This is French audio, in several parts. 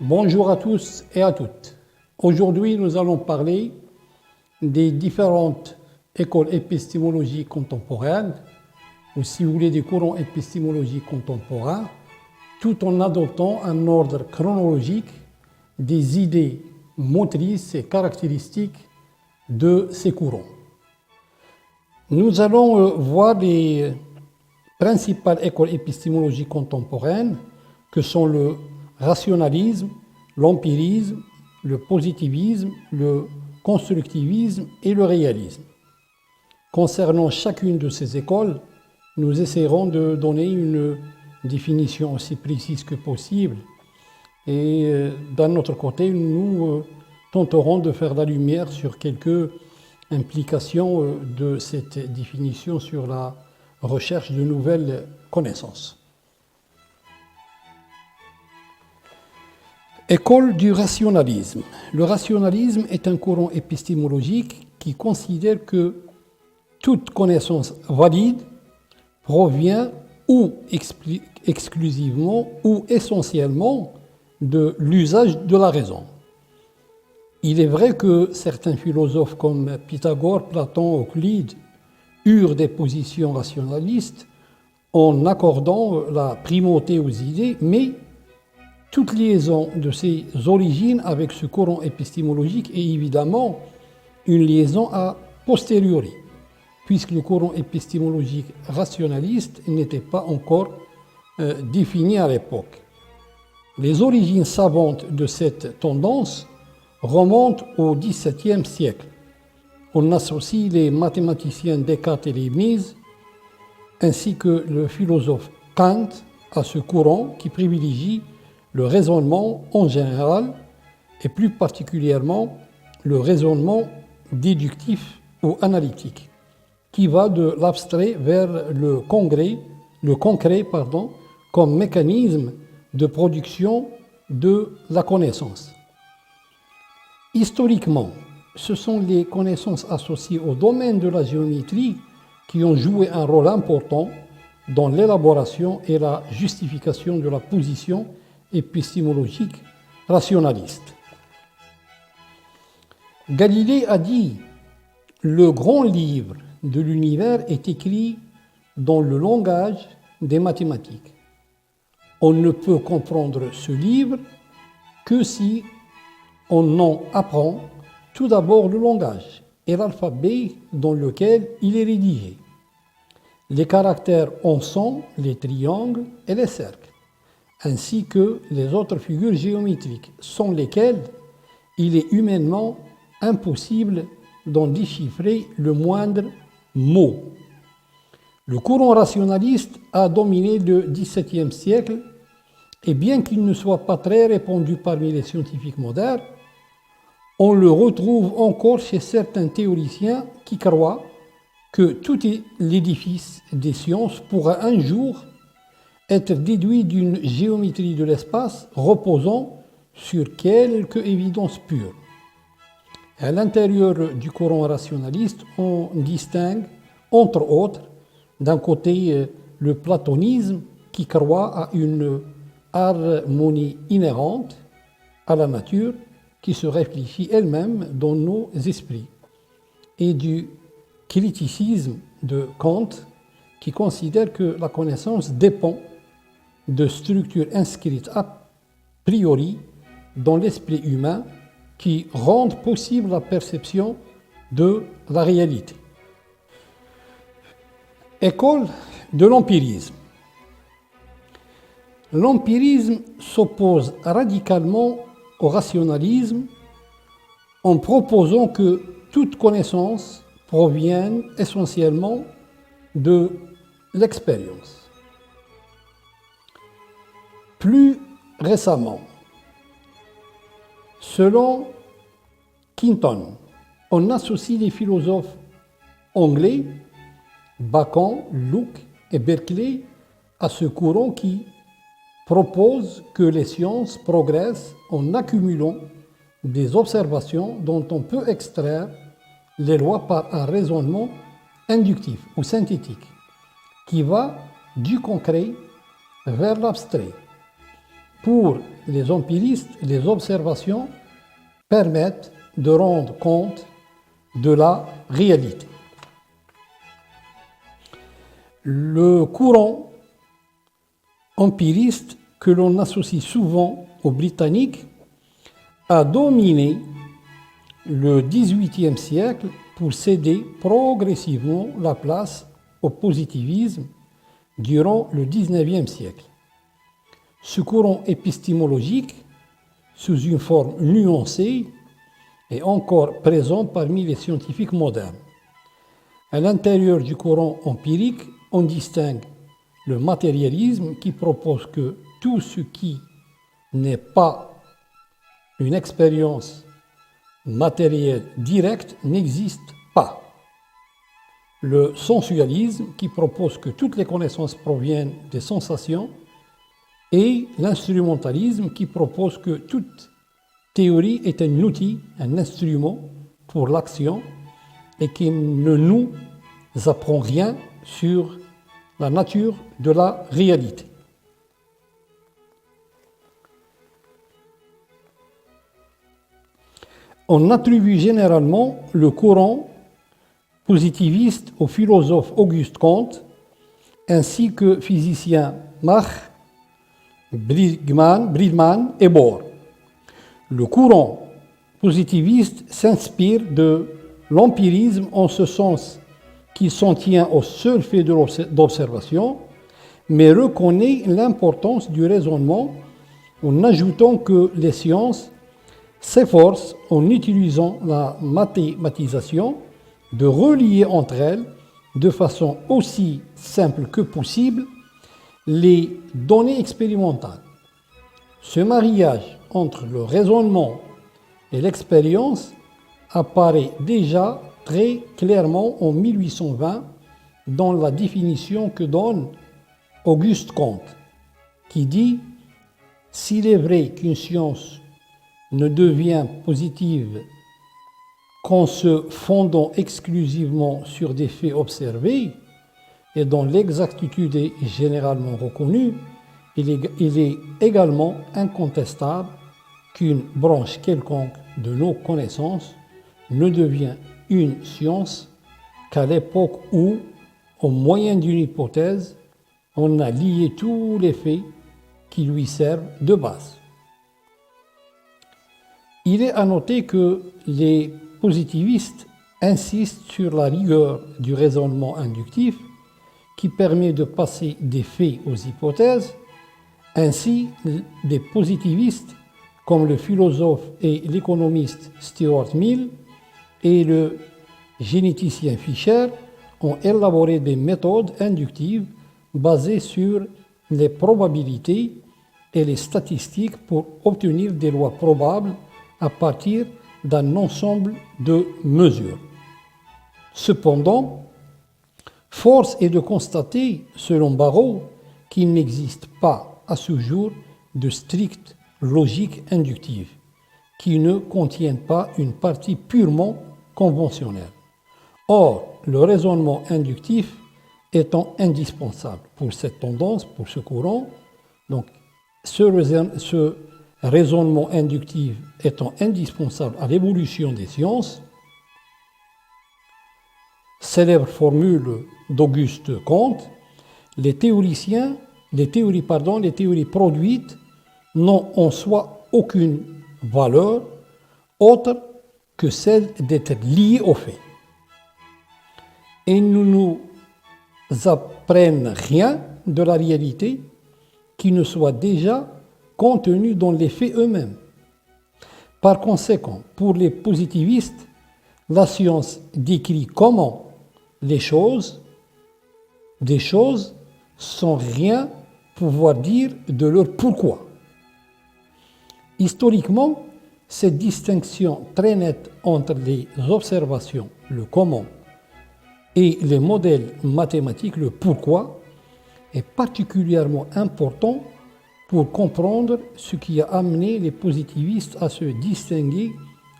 Bonjour à tous et à toutes. Aujourd'hui, nous allons parler des différentes écoles épistémologiques contemporaines, ou si vous voulez des courants épistémologiques contemporains, tout en adoptant un ordre chronologique des idées motrices et caractéristiques de ces courants. Nous allons voir les principales écoles épistémologiques contemporaines que sont le rationalisme, l'empirisme, le positivisme, le constructivisme et le réalisme. Concernant chacune de ces écoles, nous essaierons de donner une définition aussi précise que possible et d'un autre côté, nous tenterons de faire la lumière sur quelques implications de cette définition sur la recherche de nouvelles connaissances. École du rationalisme. Le rationalisme est un courant épistémologique qui considère que toute connaissance valide provient ou exclusivement ou essentiellement de l'usage de la raison. Il est vrai que certains philosophes comme Pythagore, Platon, Euclide eurent des positions rationalistes en accordant la primauté aux idées, mais toute liaison de ses origines avec ce courant épistémologique est évidemment une liaison a posteriori, puisque le courant épistémologique rationaliste n'était pas encore défini à l'époque. Les origines savantes de cette tendance remontent au XVIIe siècle. On associe les mathématiciens Descartes et Leibniz, ainsi que le philosophe Kant, à ce courant qui privilégie le raisonnement en général et plus particulièrement le raisonnement déductif ou analytique, qui va de l'abstrait vers le concret comme mécanisme de production de la connaissance. Historiquement, ce sont les connaissances associées au domaine de la géométrie qui ont joué un rôle important dans l'élaboration et la justification de la position épistémologique rationaliste. Galilée a dit « Le grand livre de l'univers est écrit dans le langage des mathématiques. On ne peut comprendre ce livre que si on en apprend tout d'abord le langage et l'alphabet dans lequel il est rédigé. Les caractères en sont les triangles et les cercles, ainsi que les autres figures géométriques, sans lesquelles il est humainement impossible d'en déchiffrer le moindre mot. Le courant rationaliste a dominé le XVIIe siècle et bien qu'il ne soit pas très répandu parmi les scientifiques modernes, on le retrouve encore chez certains théoriciens qui croient que tout l'édifice des sciences pourra un jour être déduit d'une géométrie de l'espace reposant sur quelques évidences pures. À l'intérieur du courant rationaliste, on distingue, entre autres, d'un côté le platonisme qui croit à une harmonie inhérente à la nature qui se réfléchit elle-même dans nos esprits, et du criticisme de Kant qui considère que la connaissance dépend de structures inscrites a priori dans l'esprit humain qui rendent possible la perception de la réalité. École de l'empirisme. L'empirisme s'oppose radicalement au rationalisme en proposant que toute connaissance provienne essentiellement de l'expérience. Plus récemment, selon Quinton, on associe les philosophes anglais Bacon, Locke et Berkeley à ce courant qui propose que les sciences progressent en accumulant des observations dont on peut extraire les lois par un raisonnement inductif ou synthétique qui va du concret vers l'abstrait. Pour les empiristes, les observations permettent de rendre compte de la réalité. Le courant empiriste que l'on associe souvent aux Britanniques a dominé le XVIIIe siècle pour céder progressivement la place au positivisme durant le XIXe siècle. Ce courant épistémologique, sous une forme nuancée, est encore présent parmi les scientifiques modernes. À l'intérieur du courant empirique, on distingue le matérialisme qui propose que tout ce qui n'est pas une expérience matérielle directe n'existe pas. Le sensualisme qui propose que toutes les connaissances proviennent des sensations et l'instrumentalisme qui propose que toute théorie est un outil, un instrument pour l'action et qui ne nous apprend rien sur la nature de la réalité. On attribue généralement le courant positiviste au philosophe Auguste Comte ainsi que physiciens Mach, Bridgman et Bohr. Le courant positiviste s'inspire de l'empirisme en ce sens qu'il s'en tient au seul fait d'observation, mais reconnaît l'importance du raisonnement en ajoutant que les sciences s'efforcent, en utilisant la mathématisation, de relier entre elles, de façon aussi simple que possible, les données expérimentales. Ce mariage entre le raisonnement et l'expérience apparaît déjà très clairement en 1820 dans la définition que donne Auguste Comte, qui dit « S'il est vrai qu'une science ne devient positive qu'en se fondant exclusivement sur des faits observés et dont l'exactitude est généralement reconnue, il est également incontestable qu'une branche quelconque de nos connaissances ne devient une science qu'à l'époque où, au moyen d'une hypothèse, on a lié tous les faits qui lui servent de base. » Il est à noter que les positivistes insistent sur la rigueur du raisonnement inductif qui permet de passer des faits aux hypothèses. Ainsi, des positivistes comme le philosophe et l'économiste Stuart Mill et le généticien Fischer ont élaboré des méthodes inductives basées sur les probabilités et les statistiques pour obtenir des lois probables à partir d'un ensemble de mesures. Cependant, force est de constater, selon Barrow, qu'il n'existe pas à ce jour de stricte logique inductive, qui ne contienne pas une partie purement conventionnelle. Or, le raisonnement inductif étant indispensable pour cette tendance, pour ce courant, donc ce raisonnement inductif étant indispensable à l'évolution des sciences, célèbre formule d'Auguste Comte, les théories produites n'ont en soi aucune valeur autre que celle d'être liées aux faits. Et ne nous apprennent rien de la réalité qui ne soit déjà contenu dans les faits eux-mêmes. Par conséquent, pour les positivistes, la science décrit comment des choses sans rien pouvoir dire de leur pourquoi. Historiquement, cette distinction très nette entre les observations, le comment, et les modèles mathématiques, le pourquoi, est particulièrement important pour comprendre ce qui a amené les positivistes à se distinguer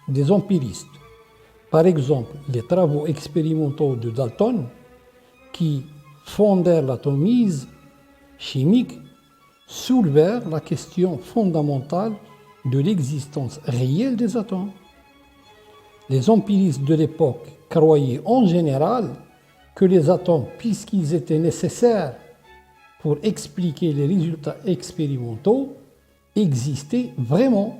des empiristes. Par exemple, les travaux expérimentaux de Dalton, qui fondèrent l'atomisme chimique, soulevèrent la question fondamentale de l'existence réelle des atomes. Les empiristes de l'époque croyaient en général que les atomes, puisqu'ils étaient nécessaires pour expliquer les résultats expérimentaux, existaient vraiment.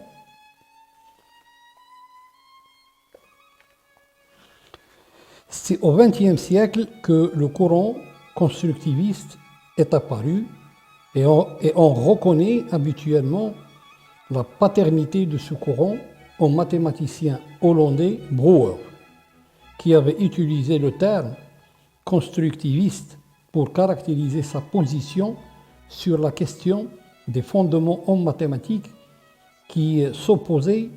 C'est au XXe siècle que le courant constructiviste est apparu et on reconnaît habituellement la paternité de ce courant au mathématicien hollandais Brouwer, qui avait utilisé le terme constructiviste pour caractériser sa position sur la question des fondements en mathématiques qui s'opposait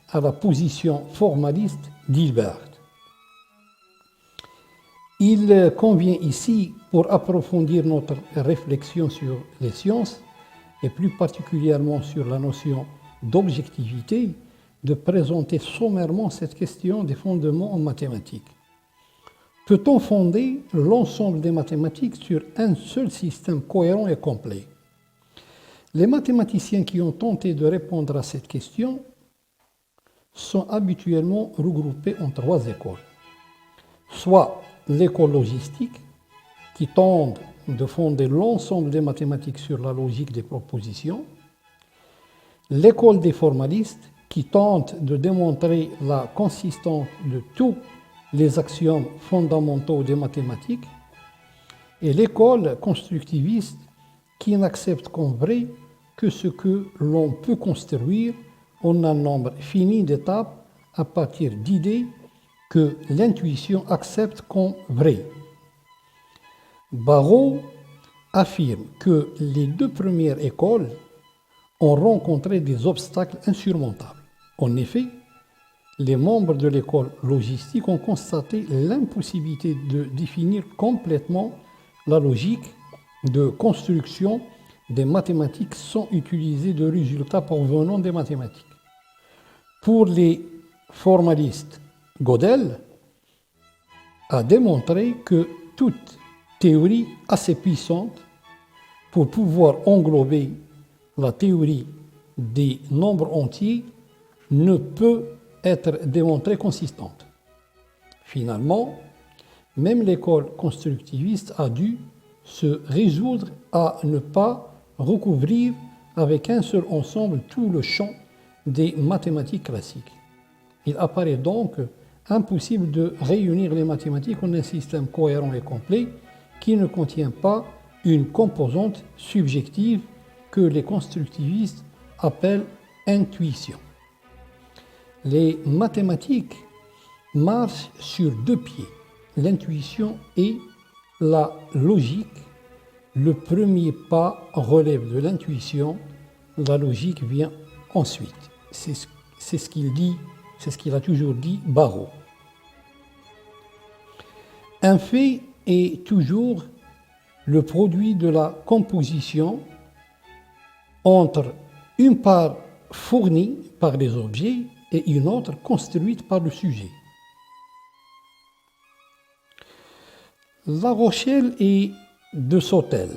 à la position formaliste d'Hilbert. Il convient ici, pour approfondir notre réflexion sur les sciences, et plus particulièrement sur la notion d'objectivité, de présenter sommairement cette question des fondements en mathématiques. Peut-on fonder l'ensemble des mathématiques sur un seul système cohérent et complet? Les mathématiciens qui ont tenté de répondre à cette question sont habituellement regroupés en trois écoles. Soit l'école logistique, qui tente de fonder l'ensemble des mathématiques sur la logique des propositions, l'école des formalistes, qui tente de démontrer la consistance de tous les axiomes fondamentaux des mathématiques, et l'école constructiviste, qui n'accepte comme vrai que ce que l'on peut construire en un nombre fini d'étapes à partir d'idées que l'intuition accepte comme vraies. Barrow affirme que les deux premières écoles ont rencontré des obstacles insurmontables. En effet, les membres de l'école logistique ont constaté l'impossibilité de définir complètement la logique de construction des mathématiques sans utiliser de résultats provenant des mathématiques. Pour les formalistes, Gödel a démontré que toute théorie assez puissante pour pouvoir englober la théorie des nombres entiers ne peut être démontrée consistante. Finalement, même l'école constructiviste a dû se résoudre à ne pas recouvrir avec un seul ensemble tout le champ des mathématiques classiques. Il apparaît donc impossible de réunir les mathématiques en un système cohérent et complet qui ne contient pas une composante subjective que les constructivistes appellent intuition. Les mathématiques marchent sur deux pieds, l'intuition et la logique. Le premier pas relève de l'intuition, la logique vient ensuite. C'est ce qu'il dit, c'est ce qu'il a toujours dit Barrow. Un fait est toujours le produit de la composition entre une part fournie par les objets et une autre construite par le sujet. La Rochelle et de Sautel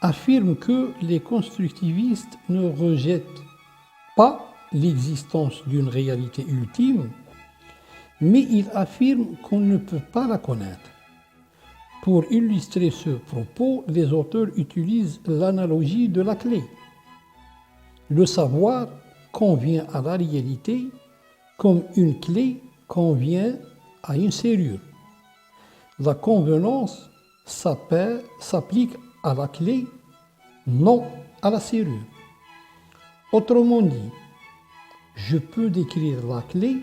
affirment que les constructivistes ne rejettent pas l'existence d'une réalité ultime, mais ils affirment qu'on ne peut pas la connaître. Pour illustrer ce propos, les auteurs utilisent l'analogie de la clé. Le savoir convient à la réalité comme une clé convient à une serrure. La convenance s'applique à la clé, non à la serrure. Autrement dit, je peux décrire la clé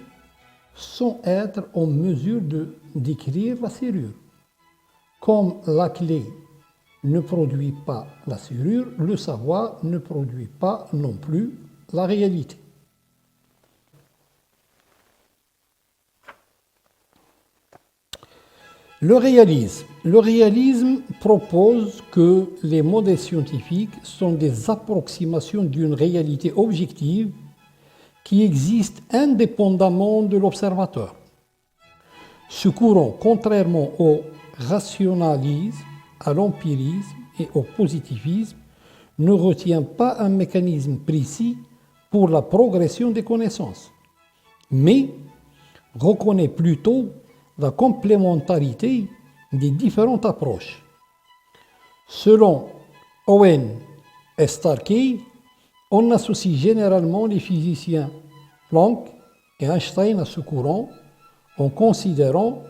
sans être en mesure de décrire la serrure. Comme la clé ne produit pas la serrure, le savoir ne produit pas non plus la réalité. Le réalisme propose que les modèles scientifiques sont des approximations d'une réalité objective qui existe indépendamment de l'observateur. Ce courant, contrairement au rationalisme, à l'empirisme et au positivisme, ne retient pas un mécanisme précis pour la progression des connaissances, mais reconnaît plutôt la complémentarité des différentes approches. Selon Owen et Starkey, on associe généralement les physiciens Planck et Einstein à ce courant en considérant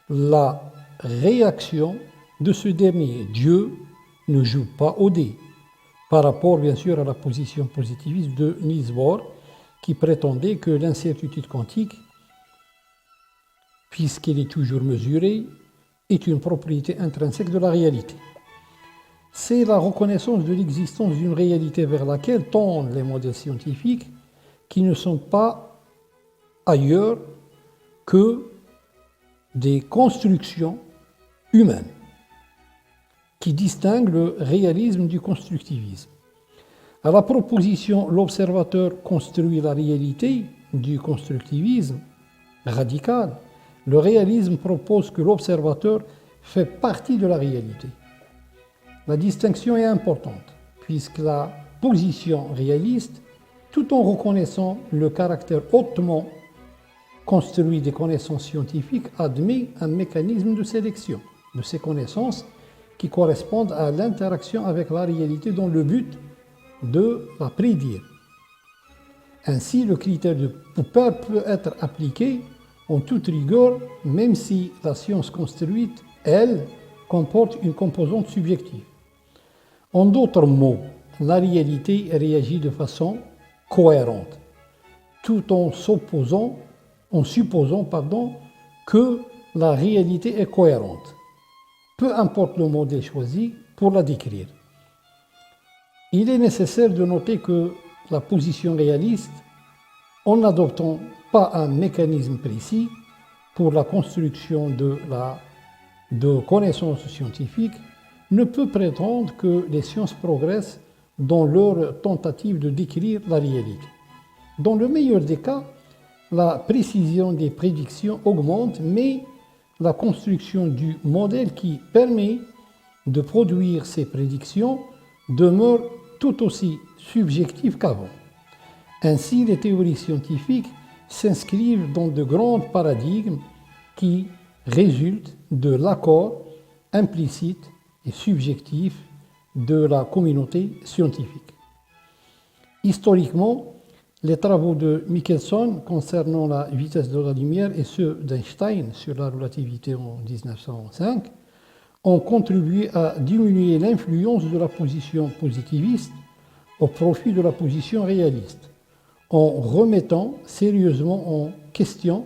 la réaction de ce dernier. Dieu ne joue pas au dé, par rapport bien sûr à la position positiviste de Niels Bohr, qui prétendait que l'incertitude quantique, puisqu'elle est toujours mesurée, est une propriété intrinsèque de la réalité. C'est la reconnaissance de l'existence d'une réalité vers laquelle tendent les modèles scientifiques qui ne sont pas ailleurs que des constructions humaines qui distinguent le réalisme du constructivisme. À la proposition l'observateur construit la réalité du constructivisme radical, le réalisme propose que l'observateur fait partie de la réalité. La distinction est importante, puisque la position réaliste, tout en reconnaissant le caractère hautement construit des connaissances scientifiques, admet un mécanisme de sélection de ces connaissances qui correspondent à l'interaction avec la réalité dans le but de la prédire. Ainsi, le critère de Popper peut être appliqué en toute rigueur, même si la science construite, elle, comporte une composante subjective. En d'autres mots, la réalité réagit de façon cohérente, tout en supposant que la réalité est cohérente, peu importe le modèle choisi pour la décrire. Il est nécessaire de noter que la position réaliste, en n'adoptant pas un mécanisme précis pour la construction de connaissances scientifiques, ne peut prétendre que les sciences progressent dans leur tentative de décrire la réalité. Dans le meilleur des cas, la précision des prédictions augmente, mais la construction du modèle qui permet de produire ces prédictions demeure tout aussi subjective qu'avant. Ainsi, les théories scientifiques s'inscrivent dans de grands paradigmes qui résultent de l'accord implicite et subjectif de la communauté scientifique. Historiquement, les travaux de Michelson concernant la vitesse de la lumière et ceux d'Einstein sur la relativité en 1905 ont contribué à diminuer l'influence de la position positiviste au profit de la position réaliste, en remettant sérieusement en question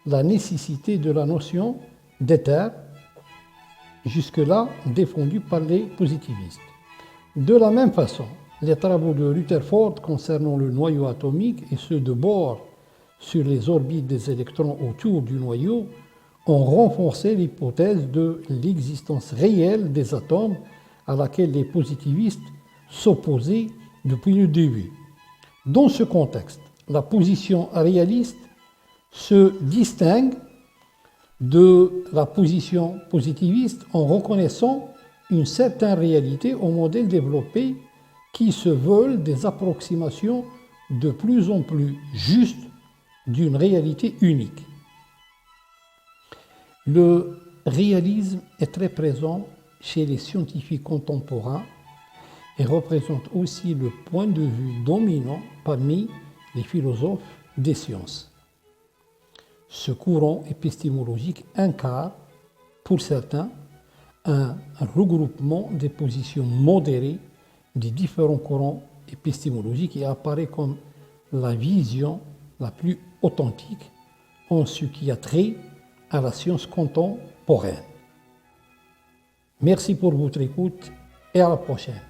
la nécessité de la notion d'éther, jusque-là défendue par les positivistes. De la même façon, les travaux de Rutherford concernant le noyau atomique et ceux de Bohr sur les orbites des électrons autour du noyau ont renforcé l'hypothèse de l'existence réelle des atomes à laquelle les positivistes s'opposaient depuis le début. Dans ce contexte, la position réaliste se distingue de la position positiviste en reconnaissant une certaine réalité aux modèles développés qui se veulent des approximations de plus en plus justes d'une réalité unique. Le réalisme est très présent chez les scientifiques contemporains et représente aussi le point de vue dominant parmi les philosophes des sciences. Ce courant épistémologique incarne, pour certains, un regroupement des positions modérées des différents courants épistémologiques et apparaît comme la vision la plus authentique en ce qui a trait à la science contemporaine. Merci pour votre écoute et à la prochaine.